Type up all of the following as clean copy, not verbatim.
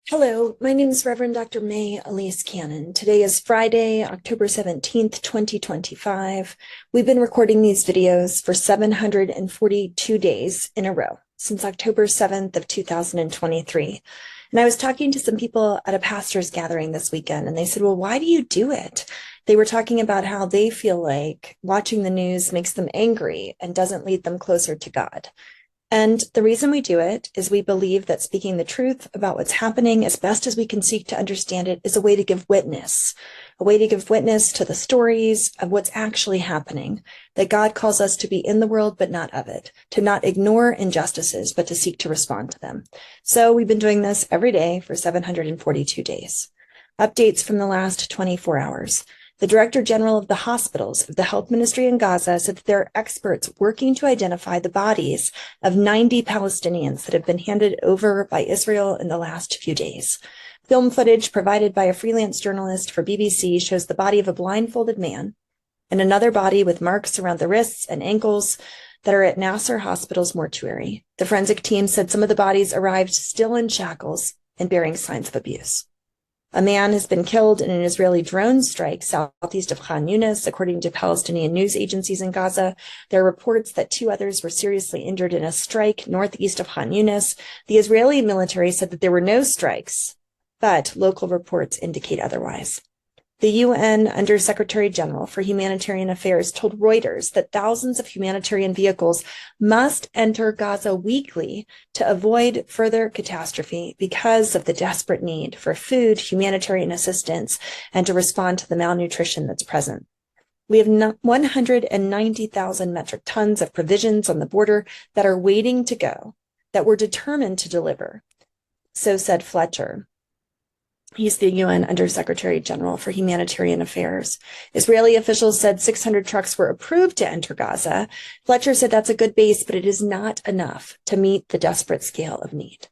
Hello, my name is Reverend Dr. May Elise Cannon. Today is Friday, October 17th, 2025. We've been recording these videos for 742 days in a row since October 7th of 2023. And I was talking to some people at a pastor's gathering this weekend, and they said, well, why do you do it? They were talking about how they feel like watching the news makes them angry and doesn't lead them closer to God. And the reason we do it is we believe that speaking the truth about what's happening as best as we can seek to understand it is a way to give witness to the stories of what's actually happening, that God calls us to be in the world, but not of it, to not ignore injustices, but to seek to respond to them. So we've been doing this every day for 742 days. Updates from the last 24 hours. The Director General of the hospitals of the health ministry in Gaza said that there are experts working to identify the bodies of 90 Palestinians that have been handed over by Israel in the last few days. Film footage provided by a freelance journalist for BBC shows the body of a blindfolded man and another body with marks around the wrists and ankles that are at Nasser Hospital's mortuary. The forensic team said some of the bodies arrived still in shackles and bearing signs of abuse. A man has been killed in an Israeli drone strike southeast of Khan Yunis, according to Palestinian news agencies in Gaza. There are reports that two others were seriously injured in a strike northeast of Khan Yunis. The Israeli military said that there were no strikes, but local reports indicate otherwise. The UN Undersecretary General for Humanitarian Affairs told Reuters that thousands of humanitarian vehicles must enter Gaza weekly to avoid further catastrophe because of the desperate need for food, humanitarian assistance, and to respond to the malnutrition that's present. We have 190,000 metric tons of provisions on the border that are waiting to go, that we're determined to deliver. So said Fletcher. He's the UN Undersecretary General for Humanitarian Affairs. Israeli officials said 600 trucks were approved to enter Gaza. Fletcher said that's a good base, but it is not enough to meet the desperate scale of need.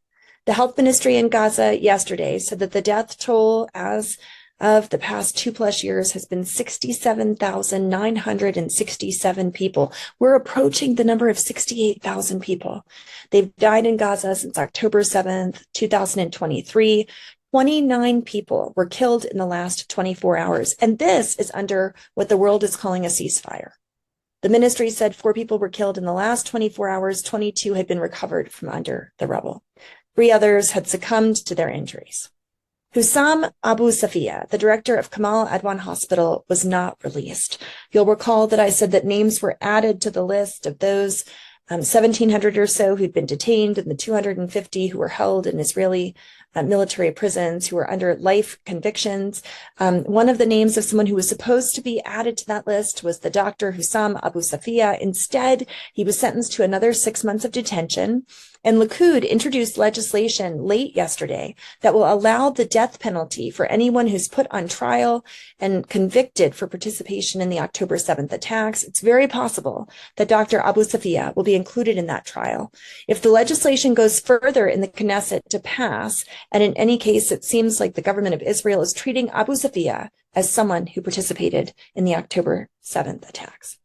The health ministry in Gaza yesterday said that the death toll as of the past 2+ years has been 67,967 people. We're approaching the number of 68,000 people. They've died in Gaza since October 7th, 2023. 29 people were killed in the last 24 hours, and this is under what the world is calling a ceasefire. The ministry said 4 people were killed in the last 24 hours, 22 had been recovered from under the rubble. 3 others had succumbed to their injuries. Hussam Abu Safia, the director of Kamal Adwan Hospital, was not released. You'll recall that I said that names were added to the list of those 1,700 or so who'd been detained and the 250 who were held in Israeli military prisons who were under life convictions. One of the names of someone who was supposed to be added to that list was the doctor Hussam Abu Safia. Instead, he was sentenced to another 6 months of detention. And Likud introduced legislation late yesterday that will allow the death penalty for anyone who's put on trial and convicted for participation in the October 7th attacks. It's very possible that Dr. Abu Safia will be included in that trial. If the legislation goes further in the Knesset to pass, and in any case, it seems like the government of Israel is treating Abu Safia as someone who participated in the October 7th attacks.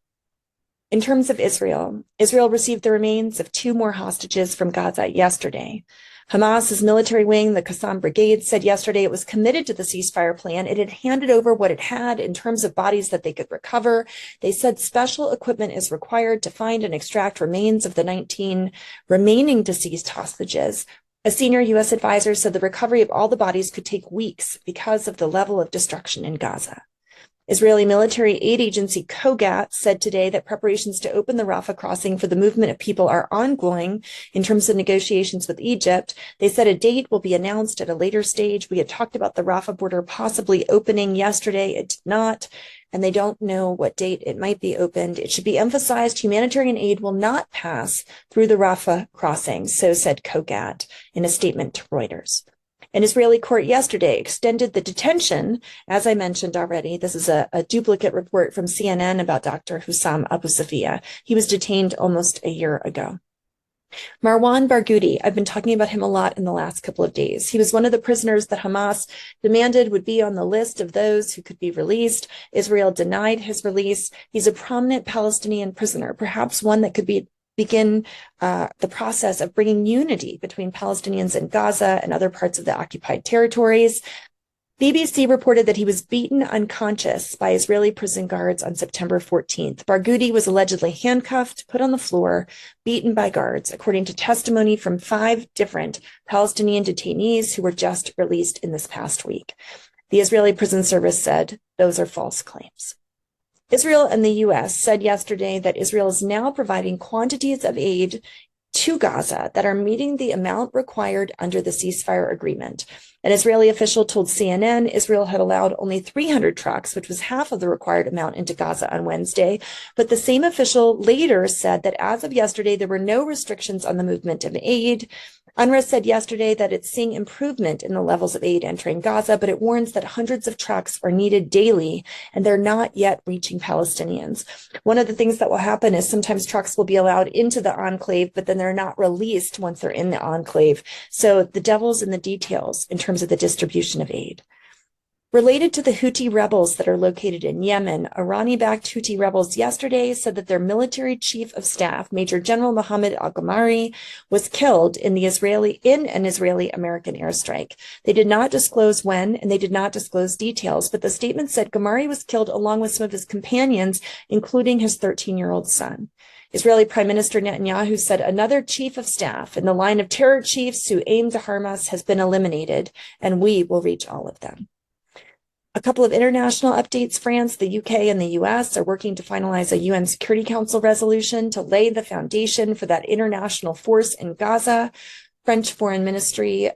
In terms of Israel, Israel received the remains of 2 more hostages from Gaza yesterday. Hamas's military wing, the Qassam Brigade, said yesterday it was committed to the ceasefire plan. It had handed over what it had in terms of bodies that they could recover. They said special equipment is required to find and extract remains of the 19 remaining deceased hostages. A senior U.S. advisor said the recovery of all the bodies could take weeks because of the level of destruction in Gaza. Israeli military aid agency Kogat said today that preparations to open the Rafah crossing for the movement of people are ongoing in terms of negotiations with Egypt. They said a date will be announced at a later stage. We had talked about the Rafah border possibly opening yesterday. It did not, and they don't know what date it might be opened. It should be emphasized humanitarian aid will not pass through the Rafah crossing, so said Kogat in a statement to Reuters. An Israeli court yesterday extended the detention, as I mentioned already. This is a duplicate report from CNN about Dr. Hussam Abu Safia. He was detained almost a year ago. Marwan Barghouti, I've been talking about him a lot in the last couple of days. He was one of the prisoners that Hamas demanded would be on the list of those who could be released. Israel denied his release. He's a prominent Palestinian prisoner, perhaps one that could be begin the process of bringing unity between Palestinians in Gaza and other parts of the occupied territories. BBC reported that he was beaten unconscious by Israeli prison guards on September 14th. Barghouti was allegedly handcuffed, put on the floor, beaten by guards, according to testimony from 5 different Palestinian detainees who were just released in this past week. The Israeli prison service said those are false claims. Israel and the U.S. said yesterday that Israel is now providing quantities of aid to Gaza that are meeting the amount required under the ceasefire agreement. An Israeli official told CNN Israel had allowed only 300 trucks, which was half of the required amount, into Gaza on Wednesday. But the same official later said that as of yesterday, there were no restrictions on the movement of aid. UNRWA said yesterday that it's seeing improvement in the levels of aid entering Gaza, but it warns that hundreds of trucks are needed daily and they're not yet reaching Palestinians. One of the things that will happen is sometimes trucks will be allowed into the enclave, but then they're not released once they're in the enclave. So the devil's in the details in terms of the distribution of aid. Related to the Houthi rebels that are located in Yemen, Irani-backed Houthi rebels yesterday said that their military chief of staff, Major General Mohammed al-Ghamari, was killed in an Israeli-American airstrike. They did not disclose when, and they did not disclose details, but the statement said Ghamari was killed along with some of his companions, including his 13-year-old son. Israeli Prime Minister Netanyahu said another chief of staff in the line of terror chiefs who aimed at Hamas has been eliminated, and we will reach all of them. A couple of international updates. France, the UK, and the US are working to finalize a UN Security Council resolution to lay the foundation for that international force in Gaza. French Foreign Ministry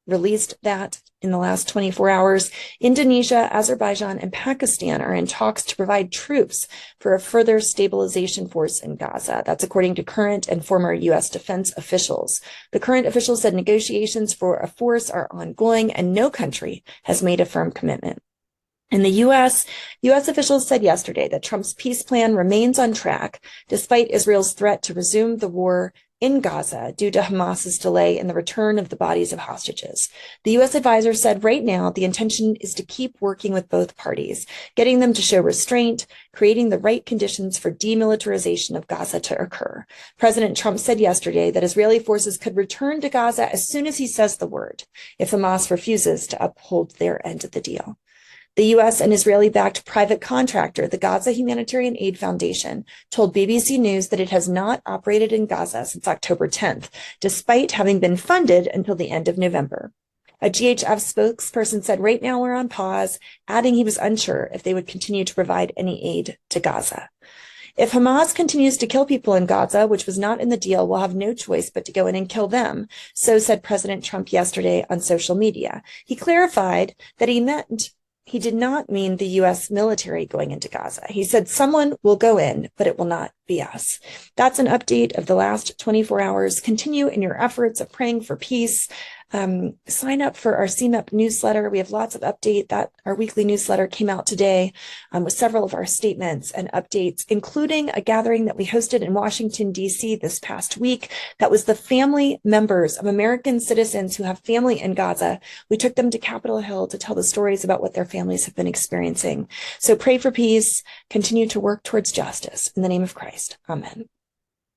released that in the last 24 hours. Indonesia, Azerbaijan, and Pakistan are in talks to provide troops for a further stabilization force in Gaza. That's according to current and former U.S. defense officials. The current officials said negotiations for a force are ongoing and no country has made a firm commitment. In the U.S. officials said yesterday that Trump's peace plan remains on track despite Israel's threat to resume the war in Gaza due to Hamas's delay in the return of the bodies of hostages. The U.S. advisor said right now the intention is to keep working with both parties, getting them to show restraint, creating the right conditions for demilitarization of Gaza to occur. President Trump said yesterday that Israeli forces could return to Gaza as soon as he says the word, if Hamas refuses to uphold their end of the deal. The U.S. and Israeli-backed private contractor, the Gaza Humanitarian Aid Foundation, told BBC News that it has not operated in Gaza since October 10th, despite having been funded until the end of November. A GHF spokesperson said right now we're on pause, adding he was unsure if they would continue to provide any aid to Gaza. If Hamas continues to kill people in Gaza, which was not in the deal, we'll have no choice but to go in and kill them, so said President Trump yesterday on social media. He clarified that he did not mean the U.S. military going into Gaza. He said someone will go in, but it will not be us. That's an update of the last 24 hours. Continue in your efforts of praying for peace. Sign up for our CMEP newsletter. We have lots of update. Our weekly newsletter came out today with several of our statements and updates, including a gathering that we hosted in Washington, D.C. this past week. That was the family members of American citizens who have family in Gaza. We took them to Capitol Hill to tell the stories about what their families have been experiencing. So pray for peace. Continue to work towards justice. In the name of Christ. Amen.